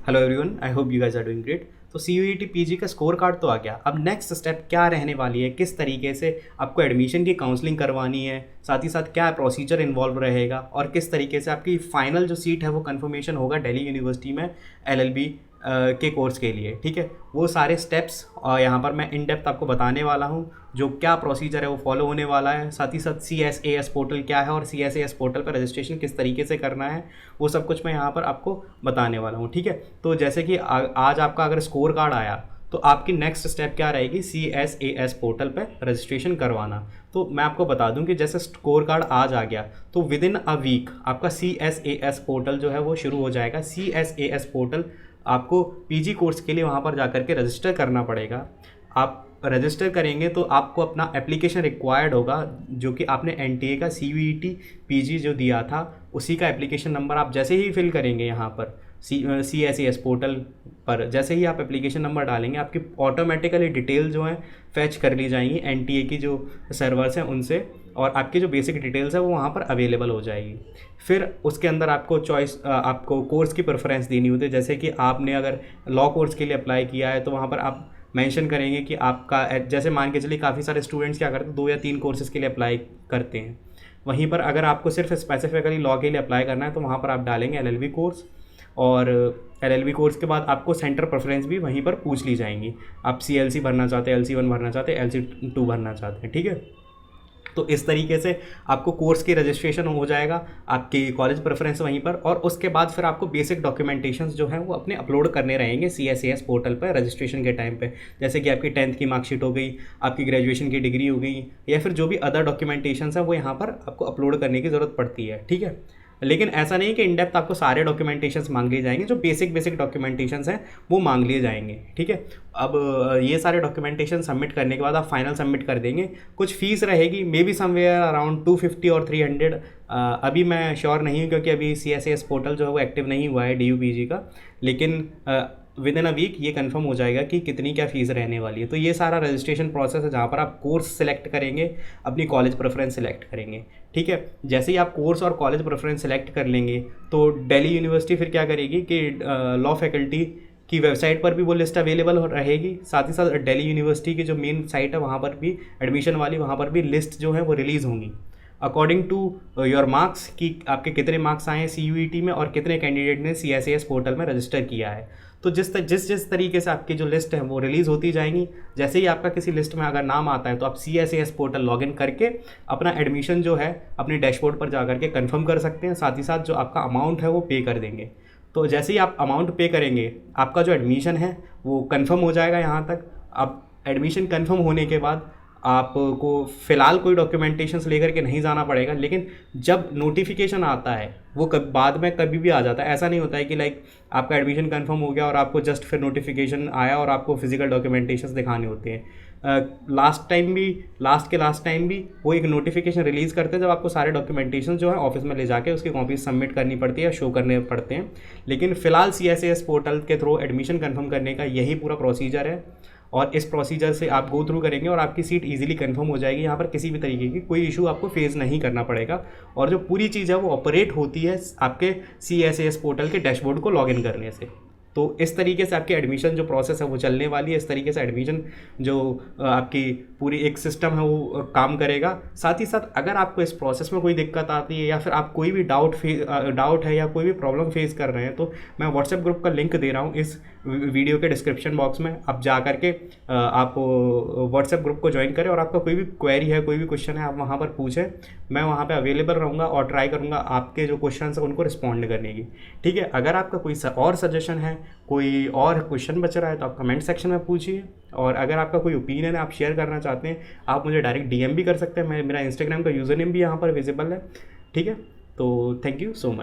Hello everyone, I hope you guys are doing great. तो C U E T P G का score card तो आ गया। अब next step क्या रहने वाली है, किस तरीके से आपको एडमिशन की काउंसलिंग करवानी है, साथ ही साथ क्या प्रोसीजर इन्वॉल्व रहेगा और किस तरीके से आपकी फाइनल जो सीट है वो कन्फर्मेशन होगा दिल्ली यूनिवर्सिटी में LLB के कोर्स के लिए। ठीक है, वो सारे स्टेप्स यहाँ पर मैं इन डेप्थ आपको बताने वाला हूँ। जो क्या प्रोसीजर है वो फॉलो होने वाला है, साथ ही साथ CSAS पोर्टल क्या है और CSAS पोर्टल पर रजिस्ट्रेशन किस तरीके से करना है, वो सब कुछ मैं यहाँ पर आपको बताने वाला हूँ। ठीक है, तो जैसे कि आज आपका अगर स्कोर कार्ड आया तो आपकी नेक्स्ट स्टेप क्या रहेगी, CSAS पोर्टल पे रजिस्ट्रेशन करवाना। तो मैं आपको बता दूं कि जैसे स्कोर कार्ड आज आ गया तो विद इन अ वीक आपका CSAS पोर्टल जो है वो शुरू हो जाएगा। CSAS पोर्टल आपको PG कोर्स के लिए वहाँ पर जा कर के रजिस्टर करना पड़ेगा। आप रजिस्टर करेंगे तो आपको अपना एप्लीकेशन रिक्वायर्ड होगा, जो कि आपने NTA का CUET PG जो दिया था उसी का एप्लीकेशन नंबर आप जैसे ही फिल करेंगे यहाँ पर CSAS पोर्टल पर, जैसे ही आप एप्लीकेशन नंबर डालेंगे आपकी ऑटोमेटिकली डिटेल जो है फैच कर ली जाएंगी NTA की जो सर्वर्स हैं उनसे, और आपकी जो बेसिक डिटेल्स है वो वहाँ पर अवेलेबल हो जाएगी। फिर उसके अंदर आपको आपको कोर्स की प्रेफरेंस देनी होती है। जैसे कि आपने अगर लॉ कोर्स के लिए अप्लाई किया है तो वहाँ पर आप मेंशन करेंगे कि आपका, जैसे मान के चलिए काफ़ी सारे स्टूडेंट्स क्या करते हैं 2 या 3 कोर्सेज़ के लिए अप्लाई करते हैं। वहीं पर अगर आपको सिर्फ स्पेसिफिकली लॉ के लिए अप्लाई करना है तो वहाँ पर आप डालेंगे LLB कोर्स, और LLB कोर्स के बाद आपको सेंटर प्रेफरेंस भी वहीं पर पूछ ली जाएंगी। आप CLC भरना चाहते हैं, LC1 भरना चाहते हैं, LC2 भरना चाहते हैं। ठीक है, तो इस तरीके से आपको कोर्स की रजिस्ट्रेशन हो जाएगा, आपकी कॉलेज प्रेफरेंस वहीं पर, और उसके बाद फिर आपको बेसिक डॉक्यूमेंटेशंस जो हैं वो अपने अपलोड करने रहेंगे CSAS पोर्टल पर रजिस्ट्रेशन के टाइम पे। जैसे कि आपकी 10th की मार्कशीट हो गई, आपकी ग्रेजुएशन की डिग्री हो गई, या फिर जो भी अदर डॉक्यूमेंटेशंस है वो यहाँ पर आपको अपलोड करने की ज़रूरत पड़ती है। ठीक है, लेकिन ऐसा नहीं कि इन डेप्थ आपको सारे डॉक्यूमेंटेशंस मांग लिए जाएंगे, जो बेसिक डॉक्यूमेंटेशंस हैं वो मांग लिए जाएंगे। ठीक है, अब ये सारे डॉक्यूमेंटेशन सबमिट करने के बाद आप फाइनल सबमिट कर देंगे। कुछ फीस रहेगी, मे बी समवेयर अराउंड 250 और 300। अभी मैं श्योर नहीं हूँ क्योंकि अभी CSAS पोर्टल जो है वो एक्टिव नहीं हुआ है DUPG का, लेकिन विद इन अ वीक ये कंफर्म हो जाएगा कि कितनी क्या फ़ीस रहने वाली है। तो ये सारा रजिस्ट्रेशन प्रोसेस है जहाँ पर आप कोर्स सेलेक्ट करेंगे, अपनी कॉलेज प्रेफरेंस सेलेक्ट करेंगे। ठीक है, जैसे ही आप कोर्स और कॉलेज प्रेफरेंस सेलेक्ट कर लेंगे तो दिल्ली यूनिवर्सिटी फिर क्या करेगी कि लॉ फैकल्टी की वेबसाइट पर भी वो लिस्ट अवेलेबल रहेगी, साथ ही साथ दिल्ली यूनिवर्सिटी की जो मेन साइट है वहाँ पर भी एडमिशन वाली, वहाँ पर भी लिस्ट जो है वो रिलीज़ होंगी अकॉर्डिंग टू योर मार्क्स, कि आपके कितने मार्क्स आए हैं CUET में और कितने कैंडिडेट ने CSAS पोर्टल में रजिस्टर किया है। तो जिस तरीके से आपकी जो लिस्ट है वो रिलीज़ होती जाएंगी। जैसे ही आपका किसी लिस्ट में अगर नाम आता है तो आप CSAS पोर्टल लॉगिन करके अपना एडमिशन जो है अपने डैशबोर्ड पर जा करके कंफर्म कर सकते हैं, साथ ही साथ जो आपका अमाउंट है वो पे कर देंगे। तो जैसे ही आप अमाउंट पे करेंगे आपका जो एडमिशन है वो कंफर्म हो जाएगा यहाँ तक। अब एडमिशन कंफर्म होने के बाद आपको फ़िलहाल कोई डॉक्यूमेंटेशंस लेकर के नहीं जाना पड़ेगा, लेकिन जब नोटिफिकेशन आता है वो बाद में कभी भी आ जाता है। ऐसा नहीं होता है कि लाइक आपका एडमिशन कंफर्म हो गया और आपको जस्ट फिर नोटिफिकेशन आया और आपको फिजिकल डॉक्यूमेंटेशंस दिखाने होते हैं। लास्ट टाइम भी वो एक नोटिफिकेशन रिलीज़ करते हैं जब आपको सारे डॉक्यूमेंटेशन जो है ऑफिस में ले जाके उसकी कॉपी सबमिट करनी पड़ती है, शो करने पड़ते हैं। लेकिन फ़िलहाल CSAS पोर्टल के थ्रू एडमिशन कंफर्म करने का यही पूरा प्रोसीजर है, और इस प्रोसीजर से आप गो थ्रू करेंगे और आपकी सीट इजीली कंफर्म हो जाएगी। यहाँ पर किसी भी तरीके की कोई इशू आपको फेस नहीं करना पड़ेगा, और जो पूरी चीज़ है वो ऑपरेट होती है आपके CSAS पोर्टल के डैशबोर्ड को लॉगिन करने से। तो इस तरीके से आपकी एडमिशन जो प्रोसेस है वो चलने वाली है। इस तरीके से एडमिशन जो आपकी पूरी एक सिस्टम है वो काम करेगा। साथ ही साथ अगर आपको इस प्रोसेस में कोई दिक्कत आती है या फिर आप कोई भी डाउट है या कोई भी प्रॉब्लम फेस कर रहे हैं तो मैं व्हाट्सएप ग्रुप का लिंक दे रहा हूँ इस वीडियो के डिस्क्रिप्शन बॉक्स में। आप जा करके आप व्हाट्सएप ग्रुप को ज्वाइन करें और आपका कोई भी क्वेरी है, कोई भी क्वेश्चन है, आप वहाँ पर पूछें। मैं वहाँ पे अवेलेबल रहूँगा और ट्राई करूँगा आपके जो क्वेश्चन हैं उनको रिस्पॉन्ड करने की। ठीक है, अगर आपका कोई और सजेशन है, कोई और क्वेश्चन बच रहा है तो आप कमेंट सेक्शन में पूछिए, और अगर आपका कोई ओपिनियन है आप शेयर करना चाहते हैं आप मुझे डायरेक्ट DM भी कर सकते हैं। मेरा इंस्टाग्राम का यूज़र नेम भी यहाँ पर विजिबल है। ठीक है, तो थैंक यू सो मच।